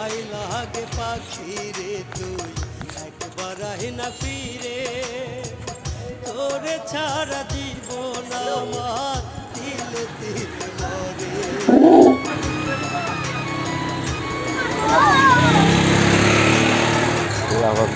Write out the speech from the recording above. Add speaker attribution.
Speaker 1: ভয় লাগে পাখি রে তুই একবার আহি না ফিরে, তোরে ছাড়া জীবন আমার তিলে তিলে মরে।
Speaker 2: আবার